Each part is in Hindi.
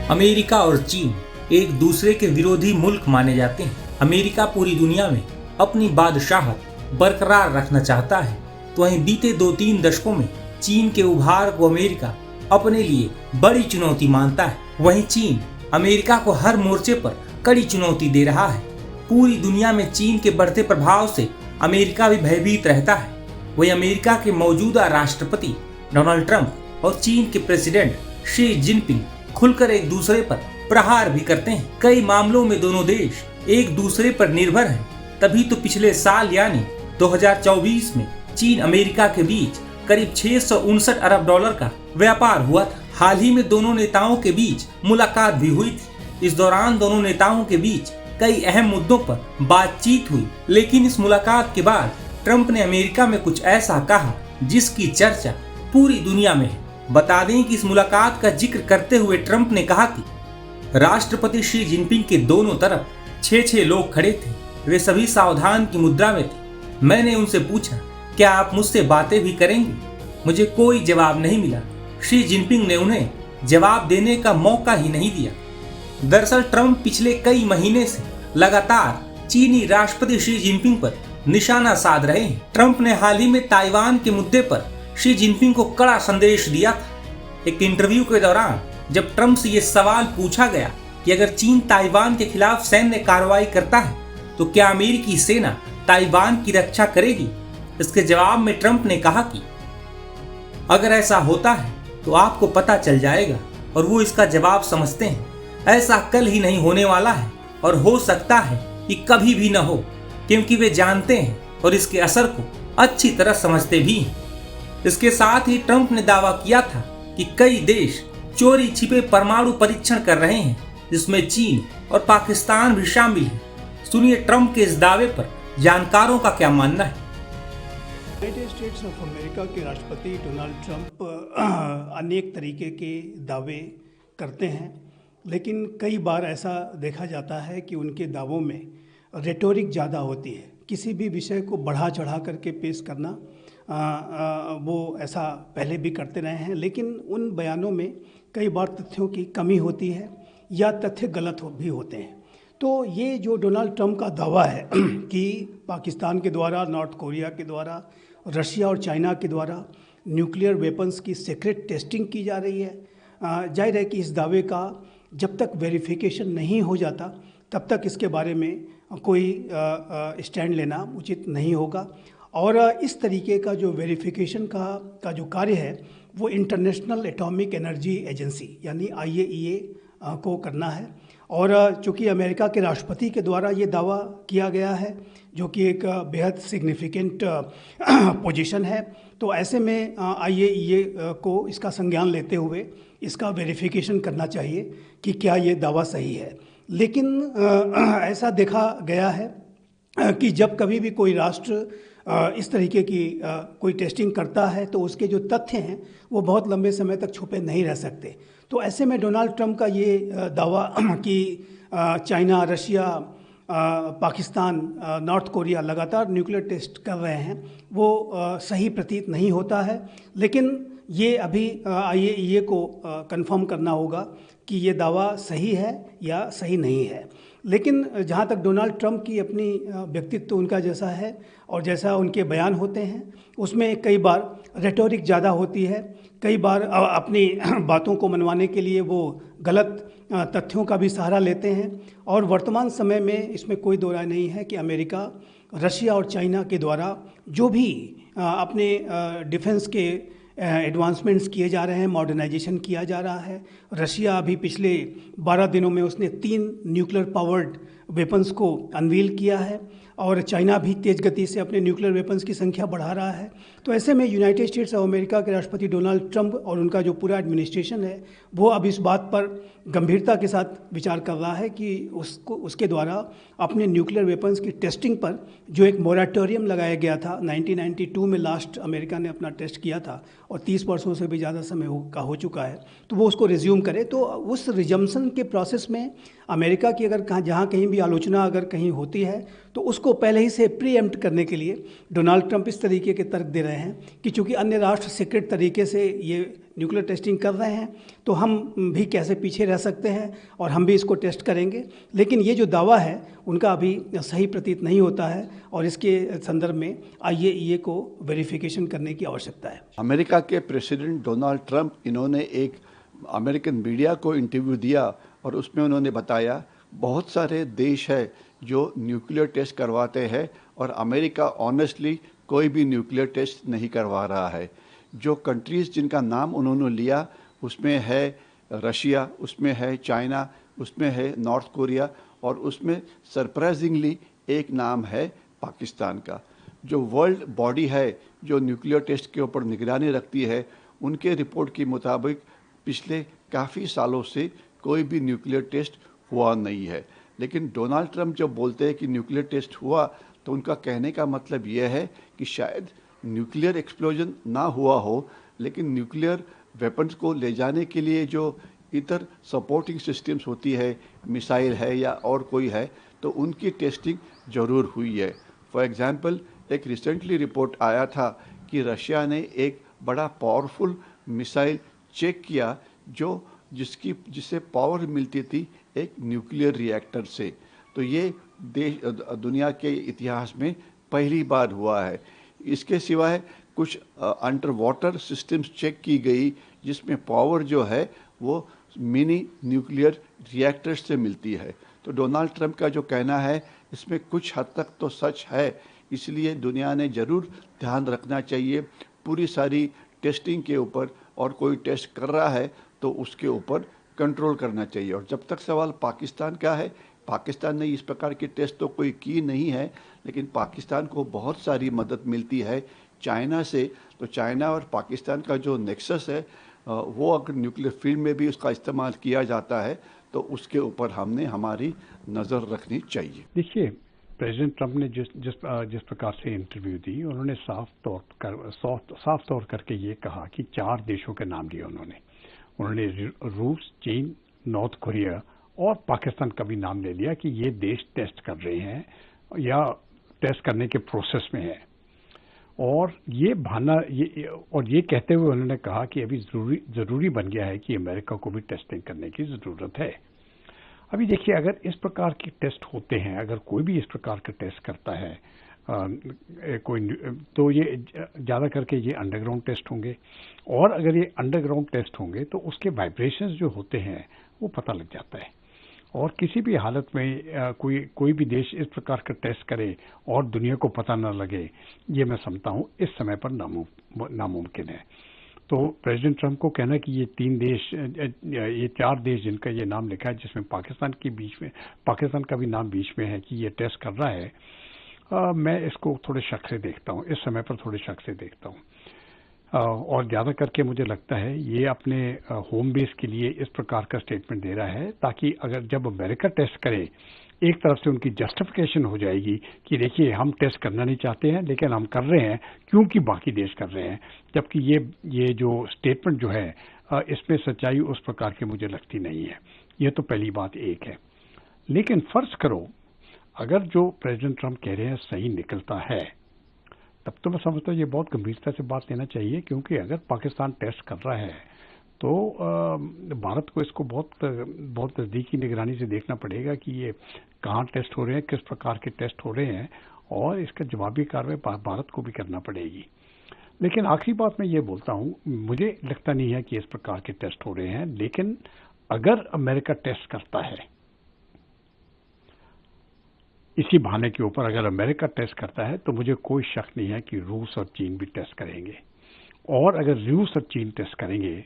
अमेरिका और चीन एक दूसरे के विरोधी मुल्क माने जाते हैं। अमेरिका पूरी दुनिया में अपनी बादशाहत बरकरार रखना चाहता है, तो वहीं बीते 2-3 दशकों में चीन के उभार को अमेरिका अपने लिए बड़ी चुनौती मानता है। वहीं चीन अमेरिका को हर मोर्चे पर कड़ी चुनौती दे रहा है। पूरी दुनिया में चीन के बढ़ते प्रभाव से अमेरिका भी भयभीत रहता है। वहीं अमेरिका के मौजूदा राष्ट्रपति डोनाल्ड ट्रंप और चीन के प्रेसिडेंट शी जिनपिंग खुलकर एक दूसरे पर प्रहार भी करते हैं। कई मामलों में दोनों देश एक दूसरे पर निर्भर हैं। तभी तो पिछले साल यानी 2024 में चीन अमेरिका के बीच करीब 659 अरब डॉलर का व्यापार हुआ था। हाल ही में दोनों नेताओं के बीच मुलाकात भी हुई थी। इस दौरान दोनों नेताओं के बीच कई अहम मुद्दों पर बातचीत हुई, लेकिन इस मुलाकात के बाद ट्रंप ने अमेरिका में कुछ ऐसा कहा जिसकी चर्चा पूरी दुनिया में है। बता दें कि इस मुलाकात का जिक्र करते हुए ट्रंप ने कहा कि राष्ट्रपति शी जिनपिंग के दोनों तरफ 6 लोग खड़े थे। वे सभी सावधान की मुद्रा में थे। मैंने उनसे पूछा, क्या आप मुझसे बातें भी करेंगे? मुझे कोई जवाब नहीं मिला। शी जिनपिंग ने उन्हें जवाब देने का मौका ही नहीं दिया। दरअसल ट्रंप पिछले कई महीने से लगातार चीनी राष्ट्रपति शी जिनपिंग पर निशाना साध रहे हैं। ट्रंप ने हाल ही में ताइवान के मुद्दे पर शी जिनपिंग को कड़ा संदेश दिया था। एक इंटरव्यू के दौरान जब ट्रंप से ये सवाल पूछा गया कि अगर चीन ताइवान के खिलाफ सैन्य कार्रवाई करता है तो क्या अमेरिकी सेना ताइवान की रक्षा करेगी, इसके जवाब में ट्रंप ने कहा कि अगर ऐसा होता है तो आपको पता चल जाएगा और वो इसका जवाब समझते हैं। ऐसा कल ही नहीं होने वाला है और हो सकता है कि कभी भी न हो, क्योंकि वे जानते हैं और इसके असर को अच्छी तरह समझते भी हैं। इसके साथ ही ट्रंप ने दावा किया था कि कई देश चोरी छिपे परमाणु परीक्षण कर रहे हैं, जिसमें चीन और पाकिस्तान भी शामिल है। सुनिए ट्रंप के इस दावे पर जानकारों का क्या मानना है। यूनाइटेड स्टेट्स ऑफ अमेरिका के राष्ट्रपति डोनाल्ड ट्रंप अनेक तरीके के दावे करते हैं, लेकिन कई बार ऐसा देखा जाता है कि उनके दावों में रेटोरिक ज़्यादा होती है। किसी भी विषय को बढ़ा चढ़ा करके पेश करना, वो ऐसा पहले भी करते रहे हैं, लेकिन उन बयानों में कई बार तथ्यों की कमी होती है या तथ्य गलत भी होते हैं। तो ये जो डोनाल्ड ट्रंप का दावा है कि पाकिस्तान के द्वारा, नॉर्थ कोरिया के द्वारा, रशिया और चाइना के द्वारा न्यूक्लियर वेपन्स की सीक्रेट टेस्टिंग की जा रही है, जाहिर है कि इस दावे का जब तक वेरिफिकेशन नहीं हो जाता तब तक इसके बारे में कोई स्टैंड लेना उचित नहीं होगा। और इस तरीके का जो वेरिफिकेशन का जो कार्य है वो इंटरनेशनल एटॉमिक एनर्जी एजेंसी यानी IAEA को करना है। और चूँकि अमेरिका के राष्ट्रपति के द्वारा ये दावा किया गया है, जो कि एक बेहद सिग्निफिकेंट पोजीशन है, तो ऐसे में IAEA को इसका संज्ञान लेते हुए इसका वेरिफिकेशन करना चाहिए कि क्या ये दावा सही है। लेकिन ऐसा देखा गया है कि जब कभी भी कोई राष्ट्र इस तरीके की कोई टेस्टिंग करता है तो उसके जो तथ्य हैं वो बहुत लंबे समय तक छुपे नहीं रह सकते। तो ऐसे में डोनाल्ड ट्रंप का ये दावा कि China, Russia, Pakistan, north Korea लगातार न्यूक्लियर टेस्ट कर रहे हैं वो सही प्रतीत नहीं होता है। लेकिन ये अभी IAEA को कंफर्म करना होगा कि ये दावा सही है या सही नहीं है। लेकिन जहाँ तक डोनाल्ड ट्रंप की अपनी व्यक्तित्व उनका जैसा है और जैसा उनके बयान होते हैं, उसमें कई बार रेटोरिक ज़्यादा होती है। कई बार अपनी बातों को मनवाने के लिए वो गलत तथ्यों का भी सहारा लेते हैं। और वर्तमान समय में इसमें कोई दो राय नहीं है कि अमेरिका, रशिया और चाइना के द्वारा जो भी अपने डिफेंस के एडवांसमेंट्स किए जा रहे हैं, मॉडर्नाइजेशन किया जा रहा है। रशिया अभी पिछले 12 दिनों में उसने 3 न्यूक्लियर पावर्ड वेपन्स को अनवील किया है और चाइना भी तेज़ गति से अपने न्यूक्लियर वेपन्स की संख्या बढ़ा रहा है। तो ऐसे में यूनाइटेड स्टेट्स ऑफ अमेरिका के राष्ट्रपति डोनाल्ड ट्रंप और उनका जो पूरा एडमिनिस्ट्रेशन है वो अब इस बात पर गंभीरता के साथ विचार कर रहा है कि उसके द्वारा अपने न्यूक्लियर वेपन्स की टेस्टिंग पर जो एक मोराटोरियम लगाया गया था, 1992 में लास्ट अमेरिका ने अपना टेस्ट किया था और 30 वर्षों से भी ज़्यादा समय हो चुका है, तो वो उसको रिज्यूम करे। तो उस रिजम्पशन के प्रोसेस में अमेरिका की अगर जहाँ कहीं भी आलोचना अगर कहीं होती है तो उसको पहले ही से प्रीएम्प्ट करने के लिए डोनाल्ड ट्रंप इस तरीके के तर्क दे रहे हैं कि चूंकि अन्य राष्ट्र सीक्रेट तरीके से ये न्यूक्लियर टेस्टिंग कर रहे हैं तो हम भी कैसे पीछे रह सकते हैं और हम भी इसको टेस्ट करेंगे। लेकिन ये जो दावा है उनका अभी सही प्रतीत नहीं होता है और इसके संदर्भ में IAEA को वेरिफिकेशन करने की आवश्यकता है। अमेरिका के प्रेसिडेंट डोनाल्ड ट्रंप इन्होंने एक अमेरिकन मीडिया को इंटरव्यू दिया और उसमें उन्होंने बताया बहुत सारे देश है जो न्यूक्लियर टेस्ट करवाते हैं और अमेरिका ऑनेस्टली कोई भी न्यूक्लियर टेस्ट नहीं करवा रहा है। जो कंट्रीज़ जिनका नाम उन्होंने लिया उसमें है रशिया, उसमें है चाइना, उसमें है नॉर्थ कोरिया और उसमें सरप्राइजिंगली एक नाम है पाकिस्तान का। जो वर्ल्ड बॉडी है जो न्यूक्लियर टेस्ट के ऊपर निगरानी रखती है उनके रिपोर्ट के मुताबिक पिछले काफ़ी सालों से कोई भी न्यूक्लियर टेस्ट हुआ नहीं है। लेकिन डोनाल्ड ट्रंप जब बोलते हैं कि न्यूक्लियर टेस्ट हुआ तो उनका कहने का मतलब यह है कि शायद न्यूक्लियर एक्सप्लोजन ना हुआ हो लेकिन न्यूक्लियर वेपन्स को ले जाने के लिए जो इतर सपोर्टिंग सिस्टम्स होती है, मिसाइल है या और कोई है, तो उनकी टेस्टिंग ज़रूर हुई है। फॉर एग्जांपल एक रिसेंटली रिपोर्ट आया था कि रशिया ने एक बड़ा पावरफुल मिसाइल चेक किया जिससे पावर मिलती थी एक न्यूक्लियर रिएक्टर से। तो ये दुनिया के इतिहास में पहली बार हुआ है। इसके सिवाय कुछ अंडर वाटर सिस्टम्स चेक की गई जिसमें पावर जो है वो मिनी न्यूक्लियर रिएक्टर्स से मिलती है। तो डोनाल्ड ट्रंप का जो कहना है इसमें कुछ हद तक तो सच है, इसलिए दुनिया ने ज़रूर ध्यान रखना चाहिए पूरी सारी टेस्टिंग के ऊपर और कोई टेस्ट कर रहा है तो उसके ऊपर कंट्रोल करना चाहिए। और जब तक सवाल पाकिस्तान का है, पाकिस्तान ने इस प्रकार की टेस्ट तो कोई की नहीं है, लेकिन पाकिस्तान को बहुत सारी मदद मिलती है चाइना से। तो चाइना और पाकिस्तान का जो नेक्सस है वो अगर न्यूक्लियर फील्ड में भी उसका इस्तेमाल किया जाता है तो उसके ऊपर हमने हमारी नज़र रखनी चाहिए। देखिए, प्रेसिडेंट ट्रंप ने जिस प्रकार से इंटरव्यू दी उन्होंने साफ तौर करके ये कहा कि 4 देशों के नाम लिए उन्होंने रूस, चीन, नॉर्थ कोरिया और पाकिस्तान का भी नाम ले लिया कि ये देश टेस्ट कर रहे हैं या टेस्ट करने के प्रोसेस में है। और ये कहते हुए उन्होंने कहा कि अभी जरूरी बन गया है कि अमेरिका को भी टेस्टिंग करने की ज़रूरत है। अभी देखिए, अगर इस प्रकार के टेस्ट होते हैं, अगर कोई भी इस प्रकार का टेस्ट करता है तो ये ज़्यादा करके ये अंडरग्राउंड टेस्ट होंगे और अगर ये अंडरग्राउंड टेस्ट होंगे तो उसके वाइब्रेशंस जो होते हैं वो पता लग जाता है। और किसी भी हालत में कोई भी देश इस प्रकार का टेस्ट करे और दुनिया को पता न लगे, ये मैं समझता हूँ इस समय पर नामुमकिन है। तो प्रेसिडेंट ट्रंप को कहना कि ये 4 देश जिनका ये नाम लिखा है जिसमें पाकिस्तान का भी नाम बीच में है कि ये टेस्ट कर रहा है, मैं इसको थोड़े शक से देखता हूँ, इस समय पर थोड़े शक से देखता हूँ। और ज़्यादा करके मुझे लगता है ये अपने होम बेस के लिए इस प्रकार का स्टेटमेंट दे रहा है ताकि अगर जब अमेरिका टेस्ट करे एक तरफ से उनकी जस्टिफिकेशन हो जाएगी कि देखिए हम टेस्ट करना नहीं चाहते हैं लेकिन हम कर रहे हैं क्योंकि बाकी देश कर रहे हैं, जबकि ये जो स्टेटमेंट जो है इसमें सच्चाई उस प्रकार की मुझे लगती नहीं है। ये तो पहली बात एक है। लेकिन फर्ज करो अगर जो प्रेसिडेंट ट्रंप कह रहे हैं सही निकलता है, तब तो मैं समझता हूँ ये बहुत गंभीरता से बात लेना चाहिए, क्योंकि अगर पाकिस्तान टेस्ट कर रहा है तो भारत को इसको बहुत नज़दीकी निगरानी से देखना पड़ेगा कि ये कहाँ टेस्ट हो रहे हैं, किस प्रकार के टेस्ट हो रहे हैं, और इसका जवाबी कार्रवाई भारत को भी करना पड़ेगी। लेकिन आखिरी बात मैं ये बोलता हूँ, मुझे लगता नहीं है कि इस प्रकार के टेस्ट हो रहे हैं, लेकिन अगर अमेरिका टेस्ट करता है इसी बहाने के ऊपर, अगर अमेरिका टेस्ट करता है तो मुझे कोई शक नहीं है कि रूस और चीन भी टेस्ट करेंगे। और अगर रूस और चीन टेस्ट करेंगे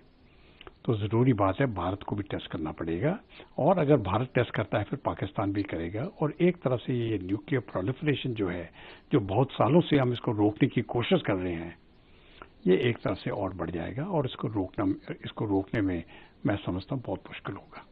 तो ज़रूरी बात है भारत को भी टेस्ट करना पड़ेगा, और अगर भारत टेस्ट करता है फिर पाकिस्तान भी करेगा। और एक तरफ से ये न्यूक्लियर प्रोलिफरेशन जो है, जो बहुत सालों से हम इसको रोकने की कोशिश कर रहे हैं, ये एक तरफ से और बढ़ जाएगा और इसको रोकने में मैं समझता हूँ बहुत मुश्किल होगा।